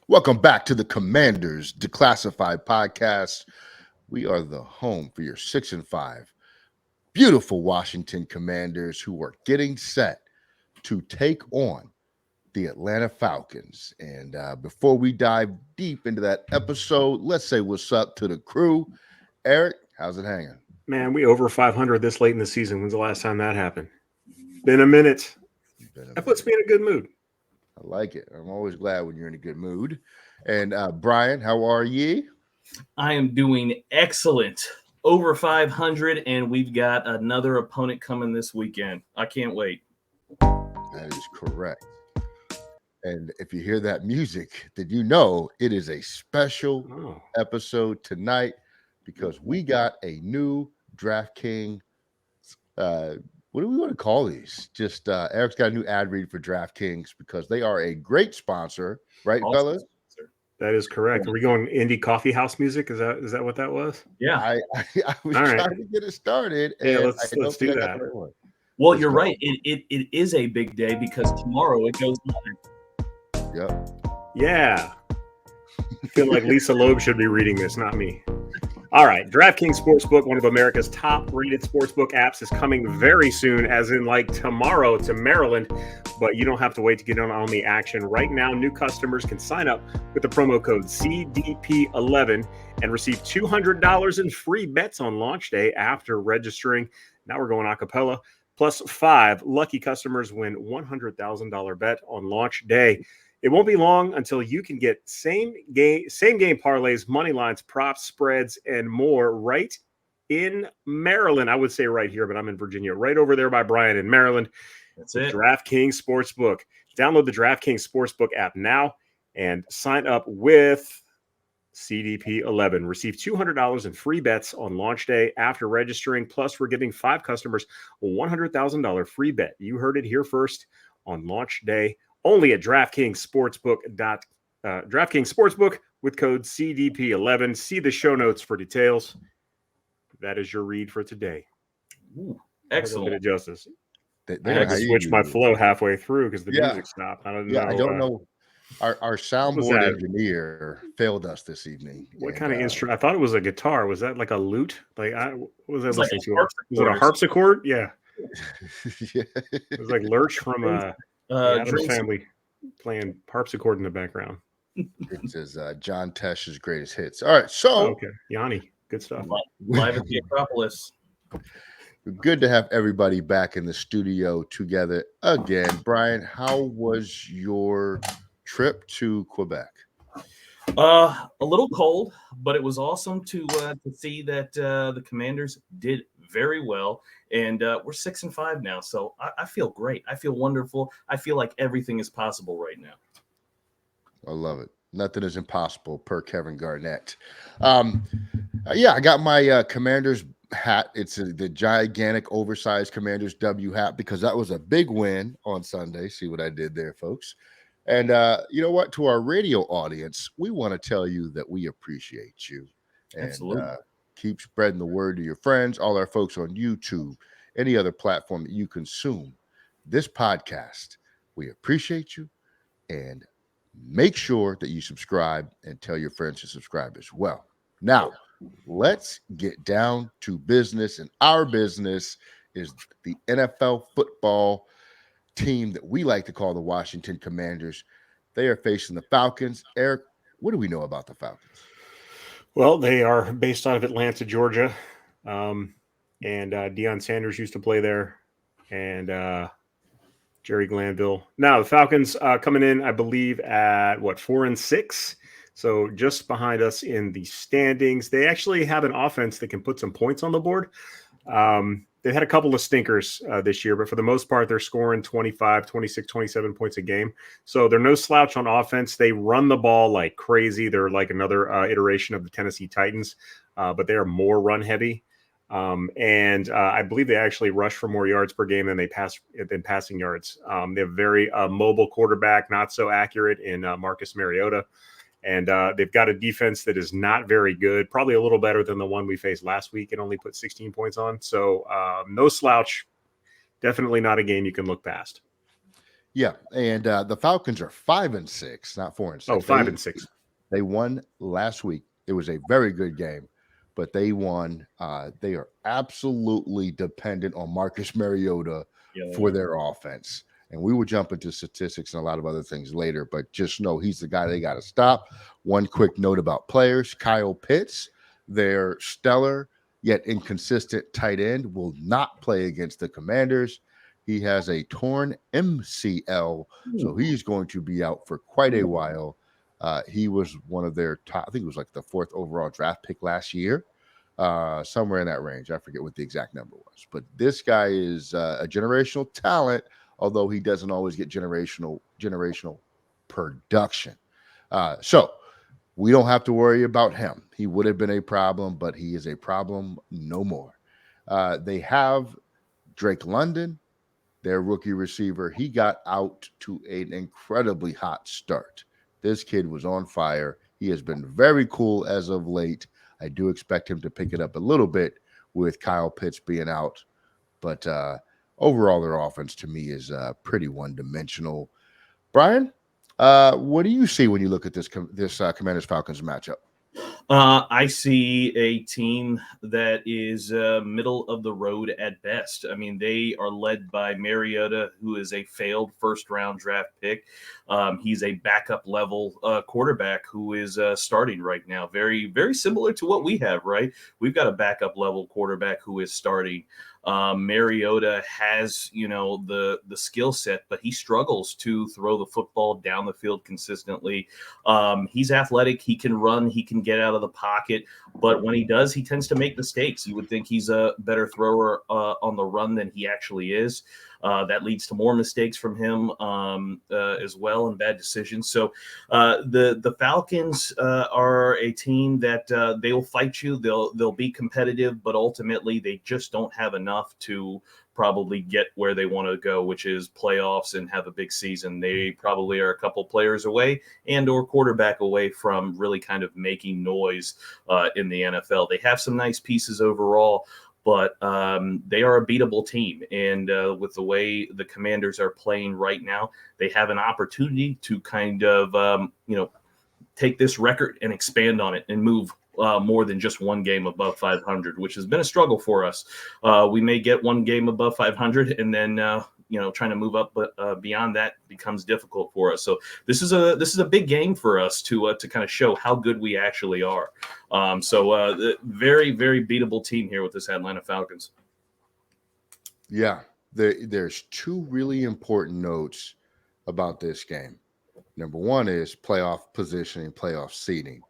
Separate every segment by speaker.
Speaker 1: Welcome back to the Commanders Declassified Podcast. We are the home for your 6-5 beautiful Washington Commanders who are getting set to take on the Atlanta Falcons. And before we dive deep into that episode, let's say what's up to the crew. Eric, how's it hanging?
Speaker 2: Man, we over 500 this late in the season. When's the last time that happened? Been a minute. That puts me in a good mood.
Speaker 1: I like it. I'm always glad when you're in a good mood. And Brian, how are ye?
Speaker 3: I am doing excellent. Over 500, and we've got another opponent coming this weekend. I can't wait.
Speaker 1: That is correct. And if you hear that music, then you know it is a special episode tonight because we got a new DraftKings. What do we want to call these? Just Eric's got a new ad read for DraftKings because they are a great sponsor, right,
Speaker 3: Awesome.
Speaker 1: fellas?
Speaker 2: That is correct. Are we going indie coffee house music? Is that what that was?
Speaker 3: Yeah.
Speaker 1: I was
Speaker 2: All right.
Speaker 1: trying to get it started.
Speaker 2: Yeah,
Speaker 1: And
Speaker 2: let's do that.
Speaker 3: Well,
Speaker 1: Let's
Speaker 3: you're
Speaker 1: go.
Speaker 3: right. It is a big day because tomorrow it goes live.
Speaker 1: Yep.
Speaker 2: Yeah. I feel like Lisa Loeb should be reading this, not me. All right. DraftKings Sportsbook, one of America's top-rated sportsbook apps, is coming very soon, as in like tomorrow, to Maryland. But you don't have to wait to get on the action. Right now, new customers can sign up with the promo code CDP11 and receive $200 in free bets on launch day after registering. Now we're going a cappella. Plus 5 lucky customers win $100,000 bet on launch day. It won't be long until you can get same game parlays, money lines, props, spreads, and more right in Maryland. I would say right here, but I'm in Virginia, right over there by Brian in Maryland.
Speaker 3: That's it.
Speaker 2: DraftKings Sportsbook. Download the DraftKings Sportsbook app now and sign up with CDP11. Receive $200 in free bets on launch day after registering. Plus, we're giving 5 customers a $100,000 free bet. You heard it here first on launch day. Only at DraftKings Sportsbook. DraftKings Sportsbook with code CDP11. See the show notes for details. That is your read for today.
Speaker 3: Ooh,
Speaker 2: A
Speaker 3: excellent.
Speaker 2: bit of justice.
Speaker 1: They
Speaker 2: I had to switch my flow halfway through because the music stopped. I don't know.
Speaker 1: I don't know. Our soundboard
Speaker 2: that?
Speaker 1: engineer failed us this evening.
Speaker 2: What kind of instrument? I thought it was a guitar. Was that like a lute? What was I
Speaker 3: It's like
Speaker 2: listening
Speaker 3: a
Speaker 2: to? Was it a harpsichord? Yeah.
Speaker 1: Yeah.
Speaker 2: It was like Lurch from the Addams
Speaker 3: Dreams-
Speaker 2: Family playing harpsichord in the background.
Speaker 1: It says John Tesh's greatest hits. All right, so
Speaker 2: Okay. Yanni. Good stuff.
Speaker 3: Live at the Acropolis.
Speaker 1: good to have everybody back in the studio together again. Brian, how was your trip to Quebec?
Speaker 3: A little cold, but it was awesome to see that the Commanders did very well, and we're 6-5 now. So I feel great. I feel wonderful. I feel like everything is possible right now.
Speaker 1: I love it. Nothing is impossible per Kevin Garnett. I got my Commanders hat. It's the gigantic oversized Commanders W hat because that was a big win on Sunday. See what I did there, folks. And you know what? To our radio audience, we want to tell you that we appreciate you. And,
Speaker 3: Absolutely.
Speaker 1: Keep spreading the word to your friends, all our folks on YouTube, any other platform that you consume this podcast. We appreciate you, and make sure that you subscribe and tell your friends to subscribe as well. Now, let's get down to business, and our business is the NFL football team that we like to call the Washington Commanders. They are facing the Falcons. Eric, what do we know about the Falcons?
Speaker 2: Well, they are based out of Atlanta, Georgia. And Deion Sanders used to play there. And Jerry Glanville. Now, the Falcons coming in, I believe, at 4-6. So just behind us in the standings. They actually have an offense that can put some points on the board. They've had a couple of stinkers this year, but for the most part, they're scoring 25, 26, 27 points a game. So they're no slouch on offense. They run the ball like crazy. They're like another iteration of the Tennessee Titans, but they are more run heavy. And I believe they actually rush for more yards per game than passing yards. They have a very mobile quarterback, not so accurate in Marcus Mariota. And they've got a defense that is not very good, probably a little better than the one we faced last week and only put 16 points on. So no slouch, definitely not a game you can look past.
Speaker 1: Yeah, and the Falcons are 5-6, not 4-6.
Speaker 2: Oh, 5-6.
Speaker 1: They won last week. It was a very good game, but they won. They are absolutely dependent on Marcus Mariota for their offense. And we will jump into statistics and a lot of other things later, but just know he's the guy they got to stop. One quick note about players: Kyle Pitts, their stellar yet inconsistent tight end, will not play against the Commanders. He has a torn MCL, so he's going to be out for quite a while. He was one of their top, I think it was like the 4th overall draft pick last year, somewhere in that range. I forget what the exact number was. But this guy is a generational talent, although he doesn't always get generational production. So we don't have to worry about him. He would have been a problem, but he is a problem no more. They have Drake London, their rookie receiver. He got out to an incredibly hot start. This kid was on fire. He has been very cool as of late. I do expect him to pick it up a little bit with Kyle Pitts being out. But overall, their offense to me is pretty one-dimensional. Brian, what do you see when you look at this Commanders-Falcons matchup?
Speaker 3: I see a team that is middle of the road at best. I mean, they are led by Mariota, who is a failed first-round draft pick. He's a backup level quarterback who is starting right now. Very, very similar to what we have, right? We've got a backup level quarterback who is starting. Mariota has, the skill set, but he struggles to throw the football down the field consistently. He's athletic. He can run. He can get out of the pocket. But when he does, he tends to make mistakes. You would think he's a better thrower on the run than he actually is. That leads to more mistakes from him as well, and bad decisions. So the Falcons are a team that they will fight you. They'll be competitive, but ultimately they just don't have enough to probably get where they want to go, which is playoffs and have a big season. They probably are a couple players away and or quarterback away from really kind of making noise in the NFL. They have some nice pieces overall, but they are a beatable team. And with the way the Commanders are playing right now, they have an opportunity to kind of, take this record and expand on it and move more than just one game above 500, which has been a struggle for us. We may get one game above 500 and then, trying to move up, but beyond that becomes difficult for us. So this is a big game for us to kind of show how good we actually are. The very, very beatable team here with this Atlanta Falcons.
Speaker 1: Yeah, there's two really important notes about this game. Number one is playoff positioning, playoff seeding.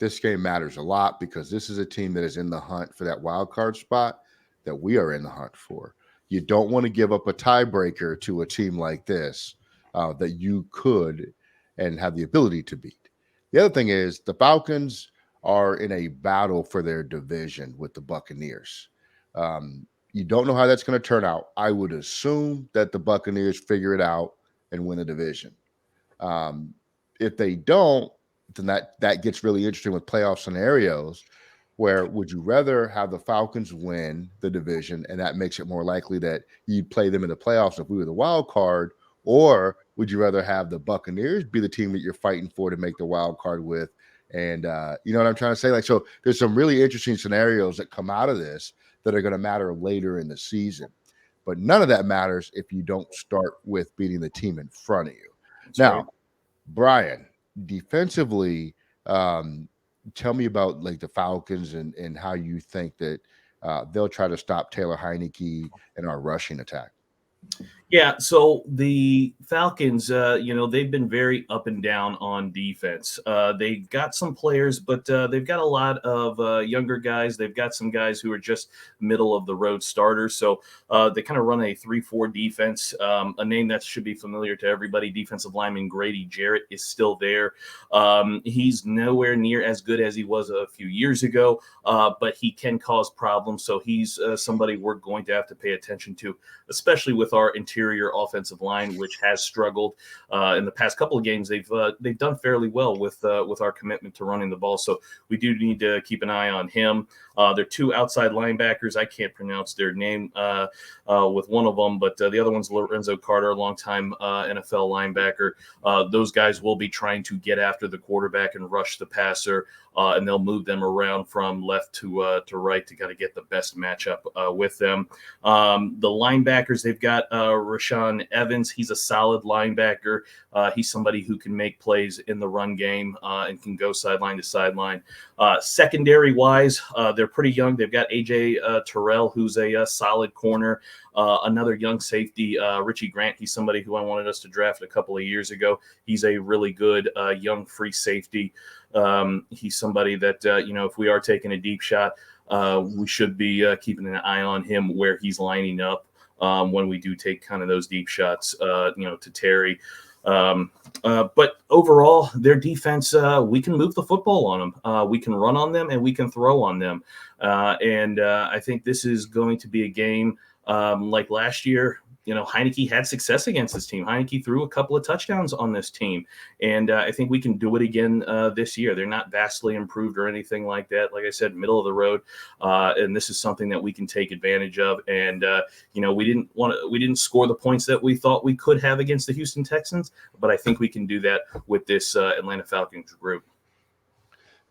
Speaker 1: This game matters a lot because this is a team that is in the hunt for that wild card spot that we are in the hunt for. You don't want to give up a tiebreaker to a team like this that you could and have the ability to beat. The other thing is the Falcons are in a battle for their division with the Buccaneers. You don't know how that's going to turn out. I would assume that the Buccaneers figure it out and win the division. If they don't, then that gets really interesting with playoff scenarios where would you rather have the Falcons win the division and that makes it more likely that you'd play them in the playoffs if we were the wild card, or would you rather have the Buccaneers be the team that you're fighting for to make the wild card with? And you know what I'm trying to say? So there's some really interesting scenarios that come out of this that are going to matter later in the season. But none of that matters if you don't start with beating the team in front of you.
Speaker 3: That's
Speaker 1: now,
Speaker 3: right.
Speaker 1: Brian, defensively, tell me about like the Falcons and how you think that they'll try to stop Taylor Heineke and our rushing attack.
Speaker 3: Yeah, so the Falcons, they've been very up and down on defense. They got some players, but they've got a lot of younger guys. They've got some guys who are just middle of the road starters. So they kind of run a 3-4 defense. A name that should be familiar to everybody, defensive lineman Grady Jarrett is still there. He's nowhere near as good as he was a few years ago, but he can cause problems. So he's somebody we're going to have to pay attention to, especially with our interior offensive line, which has struggled in the past couple of games. They've done fairly well with our commitment to running the ball. So we do need to keep an eye on him. There are two outside linebackers. I can't pronounce their name with one of them, but the other one's Lorenzo Carter, a longtime NFL linebacker. Those guys will be trying to get after the quarterback and rush the passer, and they'll move them around from left to right to kind of get the best matchup with them. The linebackers, they've got Rashaan Evans. He's a solid linebacker. He's somebody who can make plays in the run game and can go sideline to sideline. Secondary-wise, they're pretty young. They've got A.J. Terrell, who's a solid corner. Another young safety, Richie Grant. He's somebody who I wanted us to draft a couple of years ago. He's a really good young free safety. He's somebody that, if we are taking a deep shot, we should be keeping an eye on him where he's lining up when we do take kind of those deep shots, to Terry. But overall, their defense, we can move the football on them. We can run on them and we can throw on them. And I think this is going to be a game like last year. Heineke had success against this team. Heineke threw a couple of touchdowns on this team. And I think we can do it again this year. They're not vastly improved or anything like that. Like I said, middle of the road. And this is something that we can take advantage of. And, we didn't score the points that we thought we could have against the Houston Texans. But I think we can do that with this Atlanta Falcons group.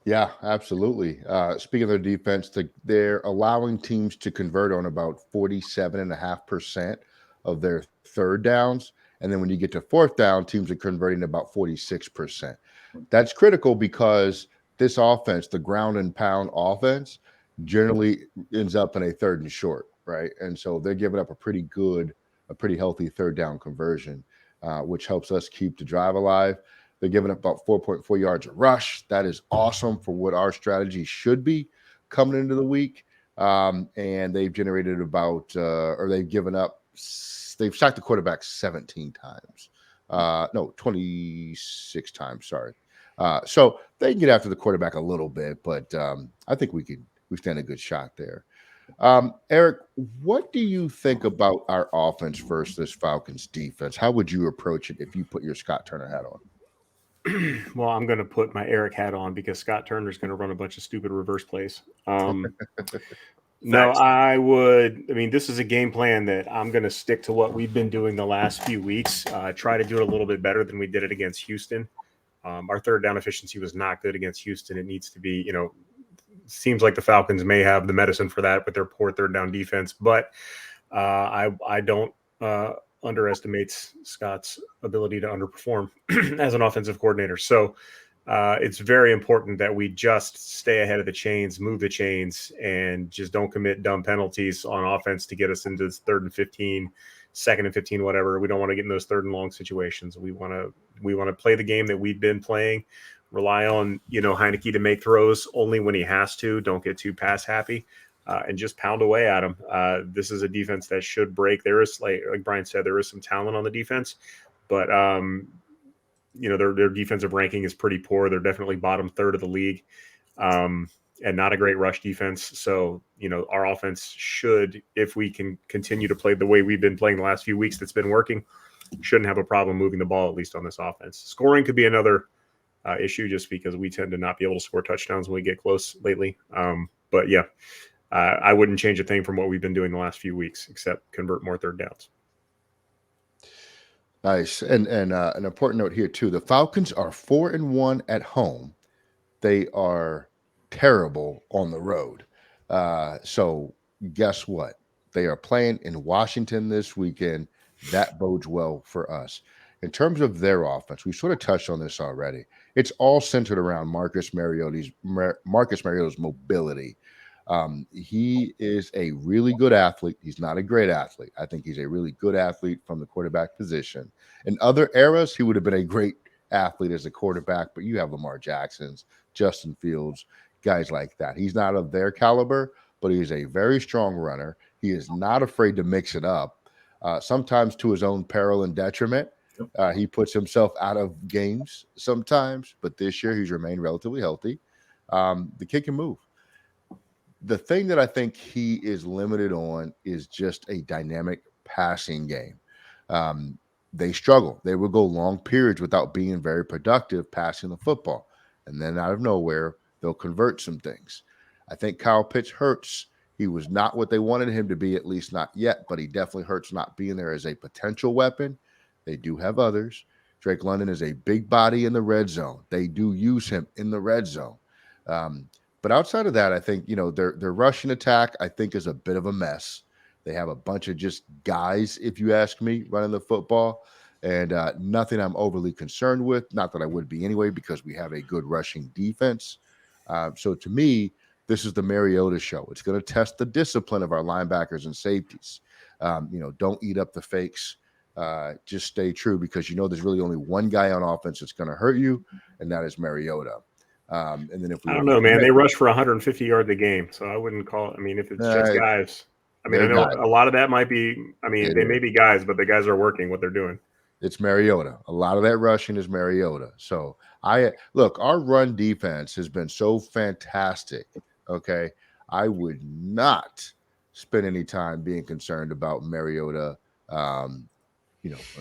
Speaker 1: Yeah, absolutely. Speaking of their defense, they're allowing teams to convert on about 47.5% of their third downs. And then when you get to fourth down, teams are converting about 46%. That's critical because this offense, the ground and pound offense, generally ends up in a third and short, right? And so they're giving up a pretty healthy third down conversion, which helps us keep the drive alive. They're giving up about 4.4 yards a rush. That is awesome for what our strategy should be coming into the week. And they've generated they've sacked the quarterback 17 times. 26 times, sorry. So they can get after the quarterback a little bit, but I think we stand a good shot there. Eric, what do you think about our offense versus this Falcons defense? How would you approach it if you put your Scott Turner hat on?
Speaker 2: Well, I'm going to put my Eric hat on because Scott Turner's going to run a bunch of stupid reverse plays. No, I would. I mean, this is a game plan that I'm going to stick to what we've been doing the last few weeks. Try to do it a little bit better than we did it against Houston. Our third down efficiency was not good against Houston. It needs to be, seems like the Falcons may have the medicine for that with their poor third down defense. But I don't underestimate Scott's ability to underperform as an offensive coordinator. So it's very important that we just stay ahead of the chains, move the chains, and just don't commit dumb penalties on offense to get us into this 3rd and 15, 2nd and 15, whatever. We don't want to get in those 3rd and long situations. We want to play the game that we've been playing. Rely on Heineke to make throws only when he has to. Don't get too pass happy, and just pound away at him. This is a defense that should break. There is, like Brian said, there is some talent on the defense, but their defensive ranking is pretty poor. They're definitely bottom third of the league, and not a great rush defense. So, our offense should, if we can continue to play the way we've been playing the last few weeks, that's been working, shouldn't have a problem moving the ball, at least on this offense. Scoring could be another issue just because we tend to not be able to score touchdowns when we get close lately. But yeah, I wouldn't change a thing from what we've been doing the last few weeks, except convert more third downs.
Speaker 1: Nice. And an important note here too, the Falcons are 4-1 at home. They are terrible on the road. So guess what? They are playing in Washington this weekend. That bodes well for us. In terms of their offense, we sort of touched on this already. It's all centered around Marcus Mariota's mobility. He is a really good athlete. He's not a great athlete. I think he's a really good athlete from the quarterback position. In other eras, he would have been a great athlete as a quarterback, but you have Lamar Jackson's, Justin Fields, guys like that. He's not of their caliber, but he is a very strong runner. He is not afraid to mix it up, sometimes to his own peril and detriment. He puts himself out of games sometimes, but this year he's remained relatively healthy. The kid can move. The thing that I think he is limited on is just a dynamic passing game. They struggle. They will go long periods without being very productive passing the football. And then out of nowhere, they'll convert some things. I think Kyle Pitts hurts. He was not what they wanted him to be, at least not yet, but he definitely hurts not being there as a potential weapon. They do have others. Drake London is a big body in the red zone. They do use him in the red zone. But outside of that, I think, their rushing attack, I think, is a bit of a mess. They have a bunch of just guys, if you ask me, running the football, and nothing I'm overly concerned with. Not that I would be anyway, because we have a good rushing defense. So to me, this is the Mariota show. It's going to test the discipline of our linebackers and safeties. Don't eat up the fakes. Just stay true, because there's really only one guy on offense that's going to hurt you, and that is Mariota. And then if we
Speaker 2: I don't know, man, they rush for 150 yards a game, so I wouldn't call it. I mean, if it's just guys, I know
Speaker 1: guys.
Speaker 2: A lot of that might be. I mean, they may be guys, but the guys are working what they're doing.
Speaker 1: It's Mariota. A lot of that rushing is Mariota. So our run defense has been so fantastic. Okay, I would not spend any time being concerned about Mariota, or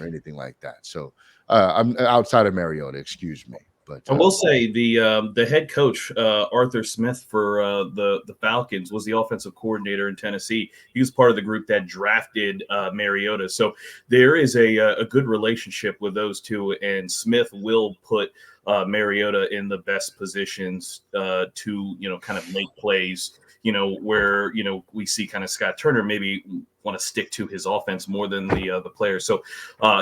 Speaker 1: anything like that. So I'm outside of Mariota. Excuse me. But
Speaker 3: I will say the head coach Arthur Smith for the Falcons was the offensive coordinator in Tennessee. He was part of the group that drafted Mariota, so there is a good relationship with those two. And Smith will put Mariota in the best positions to kind of make plays. Where we see kind of Scott Turner maybe want to stick to his offense more than the players. So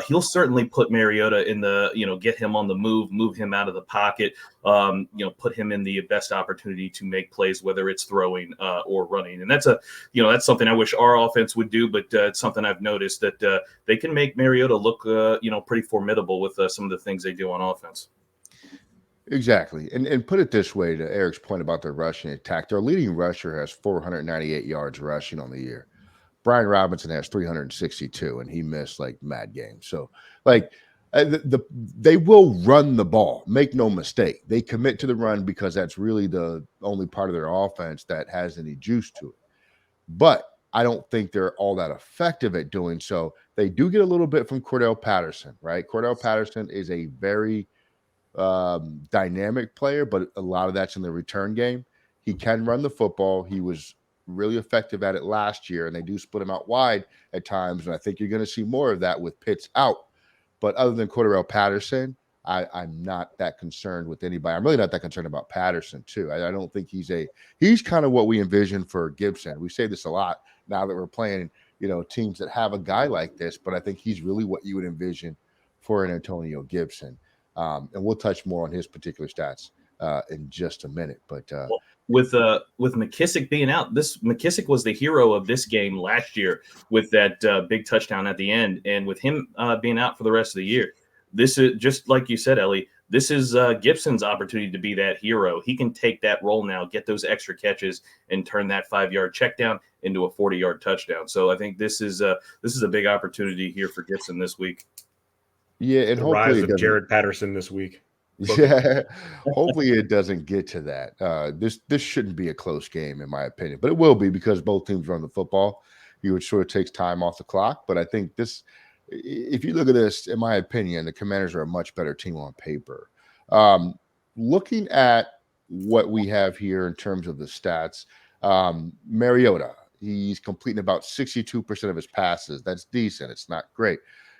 Speaker 3: he'll certainly put Mariota in the get him on the move him out of the pocket, put him in the best opportunity to make plays, whether it's throwing or running. And that's that's something I wish our offense would do, but it's something I've noticed that they can make Mariota look pretty formidable with some of the things they do on offense.
Speaker 1: Exactly. And put it this way, to Eric's point about their rushing attack, their leading rusher has 498 yards rushing on the year. Brian Robinson has 362, and he missed mad games. So they will run the ball. Make no mistake. They commit to the run because that's really the only part of their offense that has any juice to it. But I don't think they're all that effective at doing so. They do get a little bit from Cordell Patterson, right? Cordell Patterson is a very dynamic player, but a lot of that's in the return game. He can run the football. He was really effective at it last year, and they do split him out wide at times. And I think you're going to see more of that with Pitts out. But other than Cordell Patterson, I'm not that concerned with anybody. I'm really not that concerned about Patterson too. I don't think he's kind of what we envision for Gibson. We say this a lot now that we're playing, teams that have a guy like this, but I think he's really what you would envision for an Antonio Gibson. And we'll touch more on his particular stats in just a minute. But
Speaker 3: with McKissick being out, McKissick was the hero of this game last year with that big touchdown at the end. And with him being out for the rest of the year, this is just like you said, Ellie. This is Gibson's opportunity to be that hero. He can take that role now, get those extra catches, and turn that 5-yard check down into a 40-yard touchdown. So I think this is a big opportunity here for Gibson this week.
Speaker 1: Yeah, and
Speaker 2: the rise of Jared Patterson this week.
Speaker 1: Yeah, hopefully it doesn't get to that. This shouldn't be a close game, in my opinion, but it will be because both teams run the football. It sort of takes time off the clock, but I think if you look at this, in my opinion, the Commanders are a much better team on paper. Looking at what we have here in terms of the stats, Mariota, he's completing about 62% of his passes. That's decent. It's not great.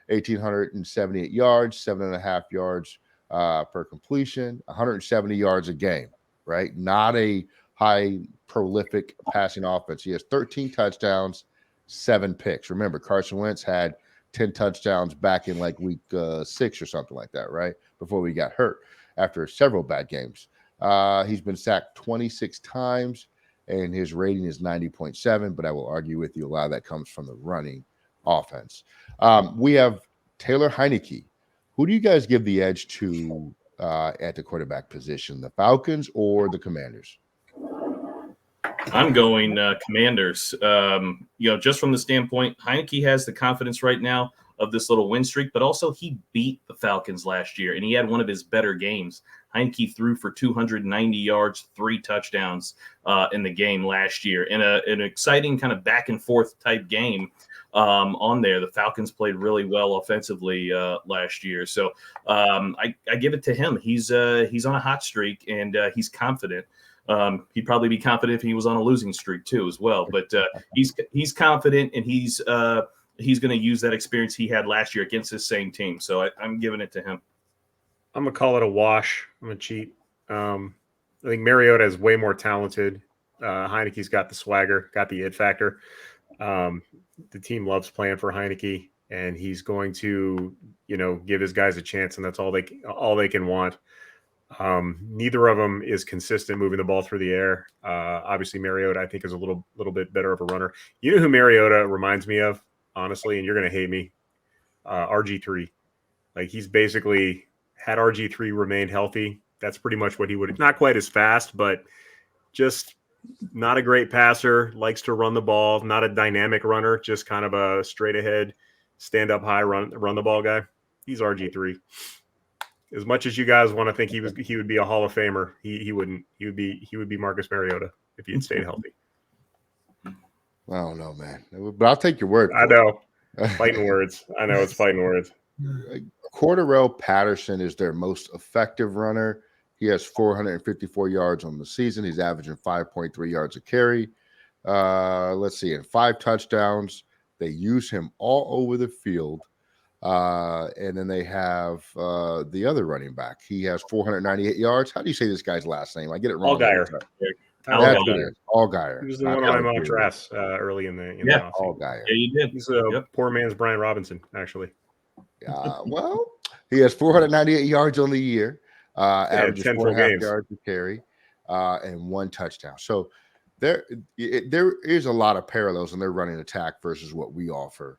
Speaker 1: 1,878 yards, 7.5 yards per completion, 170 yards a game, right? Not a high prolific passing offense. He has 13 touchdowns, 7 picks. Remember, Carson Wentz had 10 touchdowns back in week 6 or something like that, right? Before we got hurt after several bad games. He's been sacked 26 times, and his rating is 90.7, but I will argue with you a lot of that comes from the running offense. We have Taylor Heineke. Who do you guys give the edge to at the quarterback position, the Falcons or the Commanders?
Speaker 3: I'm going Commanders. Just from the standpoint, Heineke has the confidence right now of this little win streak, but also he beat the Falcons last year, and he had one of his better games. Heineke threw for 290 yards, 3 touchdowns in the game last year in an exciting kind of back and forth type game. On there, the Falcons played really well offensively last year, so I give it to him. He's on a hot streak, and he's confident. He'd probably be confident if he was on a losing streak too, as well. But he's confident, and he's going to use that experience he had last year against this same team. So I'm giving it to him.
Speaker 2: I'm gonna call it a wash. I'm gonna cheat. I think Mariota is way more talented. Heineke's got the swagger, got the it factor. The team loves playing for Heineke, and he's going to, give his guys a chance, and that's all they can want. Neither of them is consistent moving the ball through the air. Obviously, Mariota, I think, is a little bit better of a runner. You know who Mariota reminds me of, honestly, and you're going to hate me? RG3. Like, he's basically, had RG3 remained healthy, that's pretty much what he would – not quite as fast, but just not a great passer, likes to run the ball, not a dynamic runner, just kind of a straight ahead, stand up high, run the ball guy. He's RG3. As much as you guys want to think he would be a Hall of Famer, he wouldn't. He would be Marcus Mariota if he had stayed healthy.
Speaker 1: I don't know, man, but I'll take your word.
Speaker 2: I know, fighting words. I know it's fighting words.
Speaker 1: Cordarrelle Patterson is their most effective runner. He has 454 yards on the season. He's averaging 5.3 yards a carry. Let's see, and 5 touchdowns. They use him all over the field. And then they have the other running back. He has 498 yards. How do you say this guy's last name? I get it wrong. Allgeier.
Speaker 2: He was the one of my mock drafts early in the offseason.
Speaker 1: Allgeier.
Speaker 3: Yeah, you did.
Speaker 2: He's a poor man's Brian Robinson, actually.
Speaker 1: Well, he has 498 yards on the year. Averages 4.5 yards to carry, and 1 touchdown. So there is a lot of parallels in their running attack versus what we offer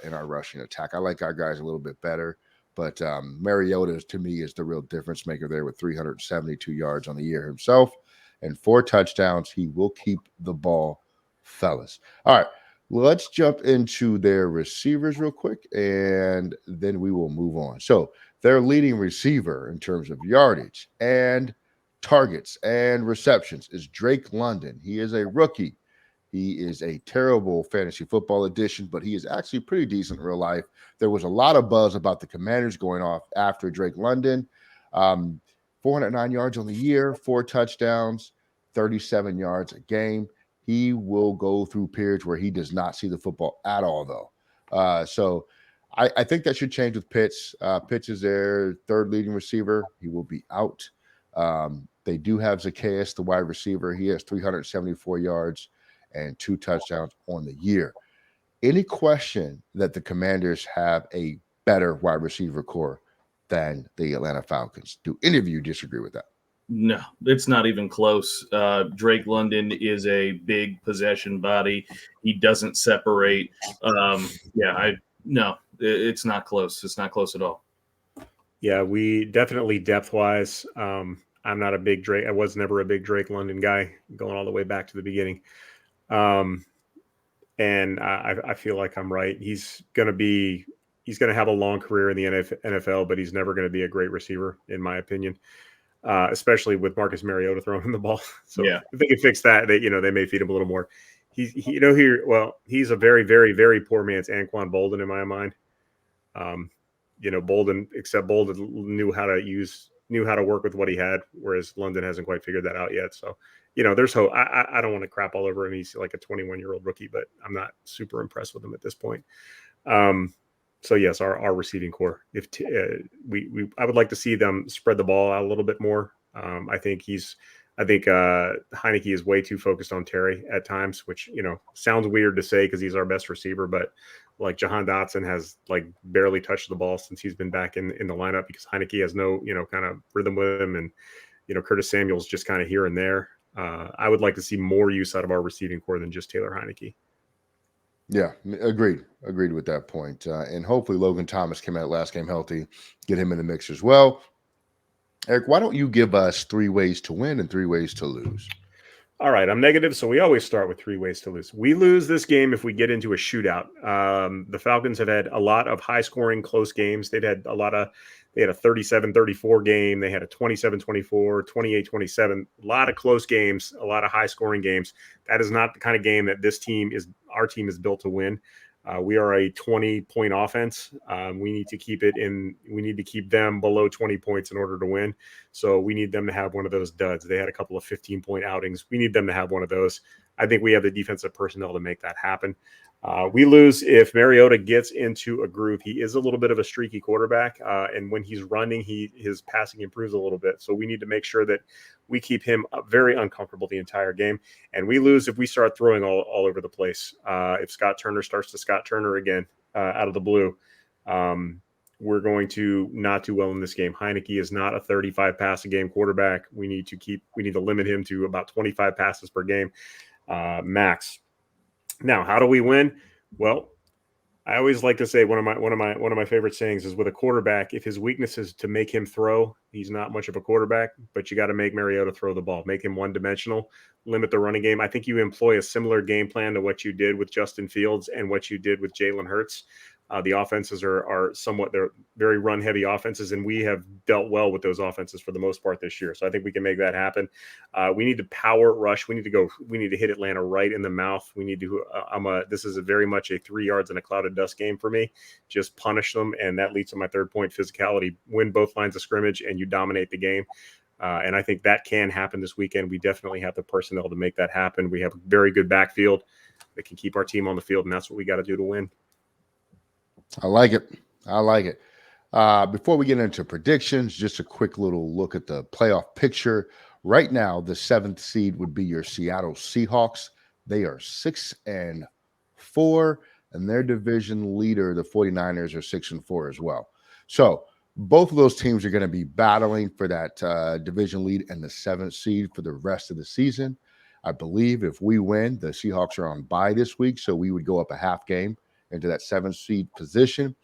Speaker 1: in our rushing attack. I like our guys a little bit better, but Mariota to me is the real difference maker there with 372 yards on the year himself and 4 touchdowns. He will keep the ball, fellas. All right, let's jump into their receivers real quick, and then we will move on. So their leading receiver in terms of yardage and targets and receptions is Drake London. He is a rookie. He is a terrible fantasy football addition, but he is actually pretty decent in real life. There was a lot of buzz about the Commanders going off after Drake London. 409 yards on the year, 4 touchdowns, 37 yards a game. He will go through periods where he does not see the football at all, though. So I think that should change with Pitts. Pitts is their 3rd leading receiver. He will be out. They do have Zacchaeus, the wide receiver. He has 374 yards and 2 touchdowns on the year. Any question that the Commanders have a better wide receiver core than the Atlanta Falcons? Do any of you disagree with that?
Speaker 3: No, it's not even close. Drake London is a big possession body. He doesn't separate. No, it's not close. It's not close at all.
Speaker 2: Yeah, we definitely depth-wise. I'm not a big Drake. I was never a big Drake London guy, going all the way back to the beginning. And I feel like I'm right. He's going to have a long career in the NFL, but he's never going to be a great receiver, in my opinion. Especially with Marcus Mariota throwing him the ball. So
Speaker 3: yeah,
Speaker 2: if they can fix that, they may feed him a little more. He's a very, very, very poor man's Anquan Bolden in my mind. Bolden knew how to work with what he had, whereas London hasn't quite figured that out yet. So, there's hope. I don't want to crap all over him. He's like a 21-year-old rookie, but I'm not super impressed with him at this point. So yes, our receiving core. I would like to see them spread the ball out a little bit more. I think Heineke is way too focused on Terry at times, which sounds weird to say because he's our best receiver, but like Jahan Dotson has like barely touched the ball since he's been back in the lineup because Heineke has no kind of rhythm with him, and Curtis Samuel's just kind of here and there. I would like to see more use out of our receiving core than just Taylor Heineke.
Speaker 1: Yeah, agreed with that point. And hopefully Logan Thomas came out last game healthy, get him in the mix as well. Eric, why don't you give us 3 ways to win and 3 ways to lose?
Speaker 2: All right, I'm negative, so we always start with 3 ways to lose. We lose this game if we get into a shootout. The Falcons have had a lot of high-scoring, close games. They had a 37-34 game. They had a 27-24, 28-27. A lot of close games, a lot of high-scoring games. That is not the kind of game that our team is built to win. We are a 20-point offense. We need to keep them below 20 points in order to win. So we need them to have one of those duds. They had a couple of 15-point outings. We need them to have one of those. I think we have the defensive personnel to make that happen. We lose if Mariota gets into a groove. He is a little bit of a streaky quarterback, and when he's running, his passing improves a little bit. So we need to make sure that we keep him very uncomfortable the entire game. And we lose if we start throwing all over the place. If Scott Turner starts to Scott Turner again out of the blue, we're going to not do well in this game. Heineke is not a 35 pass a game quarterback. We need to limit him to about 25 passes per game max. Now, how do we win? Well, I always like to say one of my favorite sayings is with a quarterback, if his weakness is to make him throw, he's not much of a quarterback, but you got to make Mariota throw the ball, make him one-dimensional, limit the running game. I think you employ a similar game plan to what you did with Justin Fields and what you did with Jalen Hurts. The offenses are they're very run-heavy offenses, and we have dealt well with those offenses for the most part this year. So I think we can make that happen. We need to power rush. We need to hit Atlanta right in the mouth. We need to. This is very much a 3 yards in a cloud of dust game for me. Just punish them, and that leads to my third point: physicality. Win both lines of scrimmage, and you dominate the game. And I think that can happen this weekend. We definitely have the personnel to make that happen. We have a very good backfield that can keep our team on the field, and that's what we got to do to win.
Speaker 1: I like it. Before we get into predictions, just a quick little look at the playoff picture. Right now, the 7th seed would be your Seattle Seahawks. They are 6-4, and their division leader, the 49ers, are 6-4 as well. So both of those teams are going to be battling for that division lead and the 7th seed for the rest of the season. I believe if we win, the Seahawks are on bye this week, so we would go up a half game into that 7th seed position.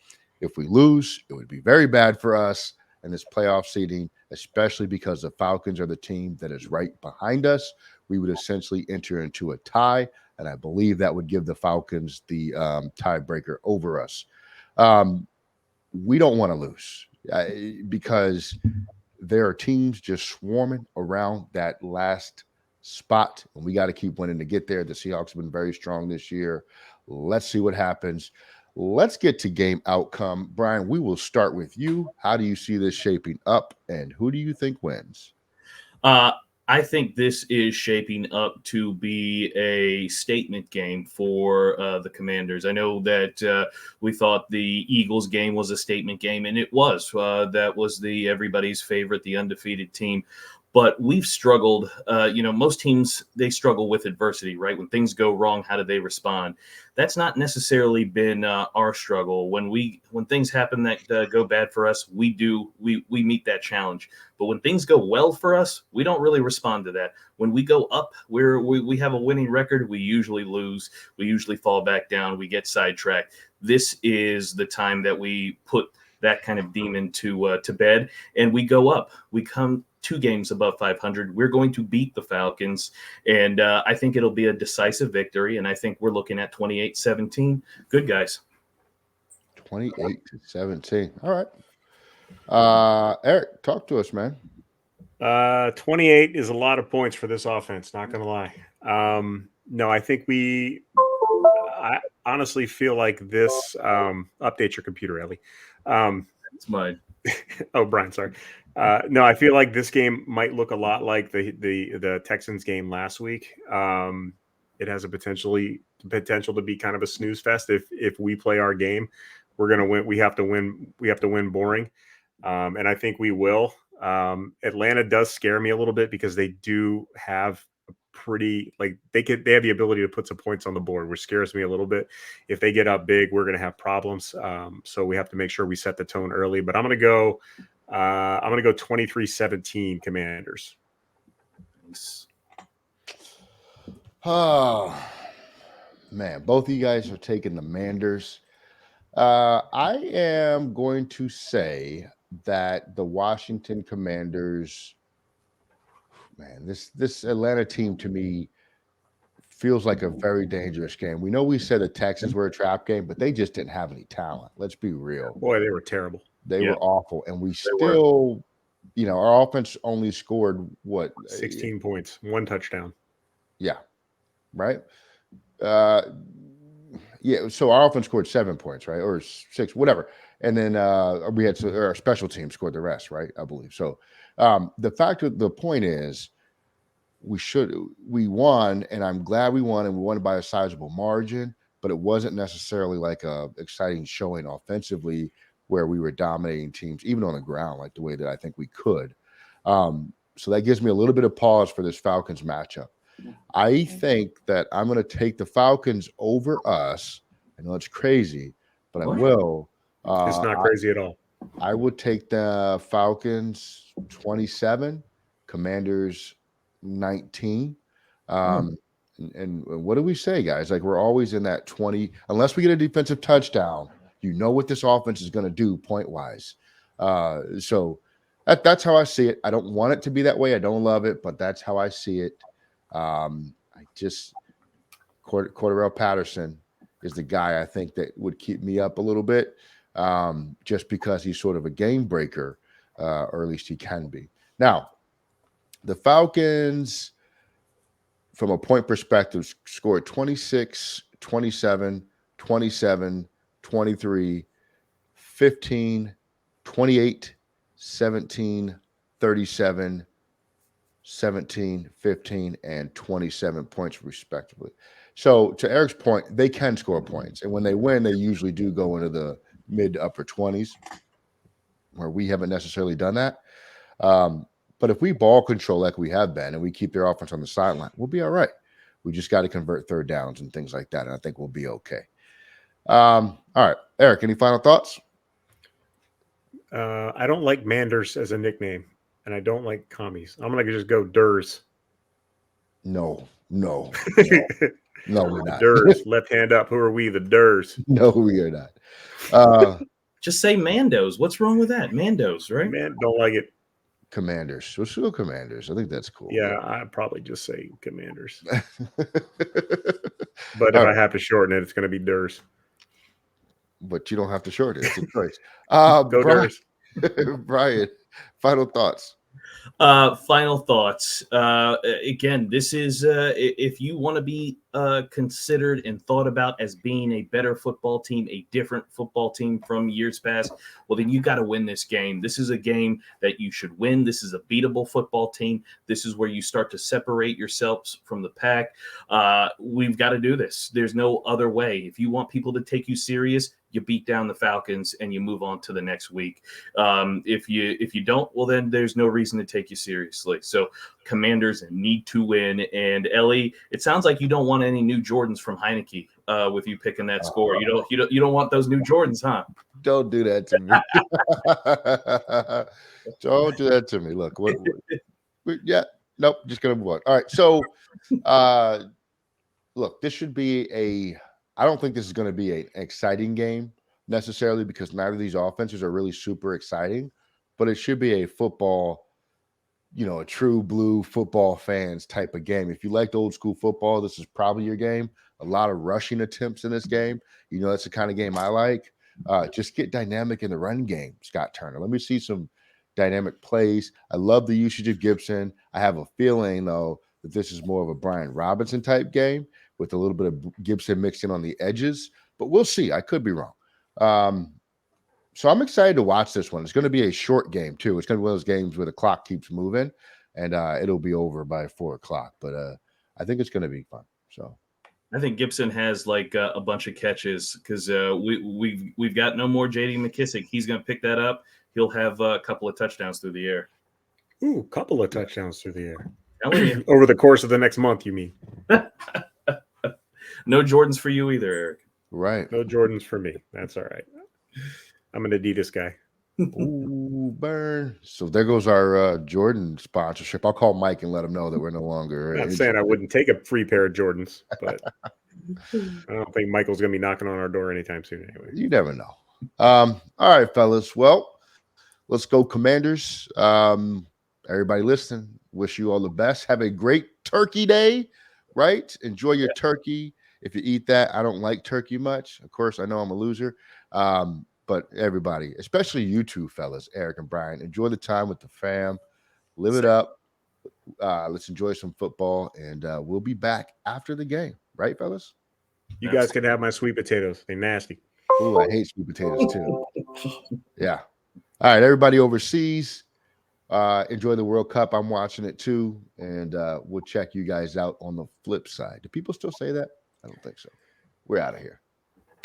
Speaker 1: If we lose, it would be very bad for us in this playoff seeding, especially because the Falcons are the team that is right behind us. We would essentially enter into a tie, and I believe that would give the Falcons the tiebreaker over us. We don't want to lose because there are teams just swarming around that last spot, and we got to keep winning to get there. The Seahawks have been very strong this year. Let's see what happens. Let's get to game outcome. Brian, we will start with you. How do you see this shaping up, and who do you think wins?
Speaker 3: I think this is shaping up to be a statement game for the Commanders. I know that we thought the Eagles game was a statement game, and it was. That was everybody's favorite, the undefeated team. But we've struggled. Most teams, they struggle with adversity, right? When things go wrong, how do they respond? That's not necessarily been our struggle. When things happen that go bad for us, we meet that challenge. But when things go well for us, we don't really respond to that. When we go up, we have a winning record, we usually lose. We usually fall back down. We get sidetracked. This is the time that we put that kind of demon to bed, and we go up. We come 2 games above 500. We're going to beat the Falcons, and I think it'll be a decisive victory, and I think we're looking at 28-17. Good, guys.
Speaker 1: 28-17. All right. Eric, talk to us, man.
Speaker 2: 28 is a lot of points for this offense, not going to lie. No, I think I honestly feel like this update your computer, Ellie.
Speaker 3: It's mine.
Speaker 2: Oh, Brian, sorry. No, I feel like this game might look a lot like the Texans game last week. It has a potential to be kind of a snooze fest. If we play our game, we're going to win. We have to win. We have to win boring. And I think we will. Atlanta does scare me a little bit because they do have they have the ability to put some points on the board, which scares me a little bit. If they get up big, we're going to have problems. So we have to make sure we set the tone early. But I'm going to go 23-17 Commanders.
Speaker 3: Thanks.
Speaker 1: Oh man, both of you guys are taking the Manders. I am going to say that the Washington Commanders Man, this Atlanta team to me feels like a very dangerous game. We know we said the Texans were a trap game, but they just didn't have any talent. Let's be real.
Speaker 2: Boy, they were terrible.
Speaker 1: They
Speaker 3: Yeah.
Speaker 1: were awful, and we
Speaker 3: They were.
Speaker 1: still, our offense only scored what
Speaker 2: 16 points, 1 touchdown.
Speaker 1: Yeah, right. Uh, yeah. So our offense scored 7 points, right, or 6, whatever, and then we had our special team scored the rest, right? I believe so. The point is, we won, and I'm glad we won, and we won by a sizable margin. But it wasn't necessarily like a exciting showing offensively where we were dominating teams, even on the ground, like the way that I think we could. So that gives me a little bit of pause for this Falcons matchup. I think that I'm going to take the Falcons over us. I know it's crazy, but I will.
Speaker 2: It's not crazy at all.
Speaker 1: I would take the Falcons 27, Commanders 19. And what do we say, guys? Like, we're always in that 20, unless we get a defensive touchdown. You know what this offense is going to do point wise. So that's how I see it. I don't want it to be that way. I don't love it, but that's how I see it. Cordarrelle Patterson is the guy I think that would keep me up a little bit, just because he's sort of a game breaker, or at least he can be. Now, the Falcons, from a point perspective, scored 26, 27, 27, 23, 15, 28, 17, 37, 17, 15, and 27 points respectively. So to Eric's point, they can score points. And when they win, they usually do go into the mid to upper 20s, where we haven't necessarily done that. But if we ball control like we have been and we keep their offense on the sideline, we'll be all right. We just got to convert third downs and things like that. And I think we'll be okay. All right. Eric, any final thoughts?
Speaker 2: I don't like Manders as a nickname, and I don't like commies. I'm going to just go Durs.
Speaker 1: No, we're not.
Speaker 2: Durs, left hand up. Who are we? The Durs.
Speaker 1: No, we are not.
Speaker 3: Just say Mandos. What's wrong with that? Mandos, right?
Speaker 2: Man, don't like it.
Speaker 1: Commanders. We'll still Commanders. I think that's cool.
Speaker 2: Yeah, I'd probably just say Commanders. But if I have to shorten it, it's going to be Durs.
Speaker 1: But you don't have to shorten it. It's a choice.
Speaker 2: Go Durs.
Speaker 1: Brian, final thoughts.
Speaker 3: Final thoughts. Again, this is if you want to be considered and thought about as being a better football team, a different football team from years past, well, then you got to win this game. This is a game that you should win. This is a beatable football team. This is where you start to separate yourselves from the pack. We've got to do this. There's no other way. If you want people to take you serious, you beat down the Falcons and you move on to the next week. If you don't, well, then there's no reason to take you seriously. So Commanders need to win. And Ellie, it sounds like you don't want any new Jordans from Heineke with you picking that score. You don't want those new Jordans, huh?
Speaker 1: Don't do that to me. Don't do that to me. Look, nope, just gonna move on. All right, so look, this should be I don't think this is going to be an exciting game necessarily, because neither of these offenses are really super exciting, but it should be a football, a true blue football fans type of game. If you liked old school football, this is probably your game. A lot of rushing attempts in this game. That's the kind of game I like. Just get dynamic in the run game, Scott Turner. Let me see some dynamic plays. I love the usage of Gibson. I have a feeling, though, that this is more of a Brian Robinson type game with a little bit of Gibson mixed in on the edges, but we'll see. I could be wrong. So I'm excited to watch this one. It's going to be a short game too. It's going to be one of those games where the clock keeps moving and it'll be over by 4:00. But I think it's going to be fun. So
Speaker 3: I think Gibson has like a bunch of catches because we've got no more J.D. McKissick. He's going to pick that up. He'll have a couple of touchdowns through the air.
Speaker 2: Ooh, couple of touchdowns through the air.
Speaker 3: Over
Speaker 2: the course of the next month, you mean?
Speaker 3: No Jordans for you either, Eric.
Speaker 1: Right.
Speaker 2: No Jordans for me. That's all right. I'm an Adidas guy.
Speaker 1: Ooh, burn. So there goes our Jordan sponsorship. I'll call Mike and let him know that we're no longer.
Speaker 2: I'm not saying I wouldn't take a free pair of Jordans, but I don't think Michael's going to be knocking on our door anytime soon anyway.
Speaker 1: You never know. All right, fellas. Well, let's go Commanders. everybody listening, wish you all the best. Have a great turkey day, right? Enjoy your turkey. If you eat that, I don't like turkey much. Of course, I know I'm a loser. But everybody, especially you two fellas, Eric and Brian, enjoy the time with the fam. Live it up. Let's enjoy some football, and we'll be back after the game, right, fellas?
Speaker 2: You guys can have my sweet potatoes. They're nasty.
Speaker 1: Ooh, I hate sweet potatoes too. Yeah. All right, everybody overseas, enjoy the World Cup. I'm watching it too, and we'll check you guys out on the flip side. Do people still say that? I don't think so. We're out of here.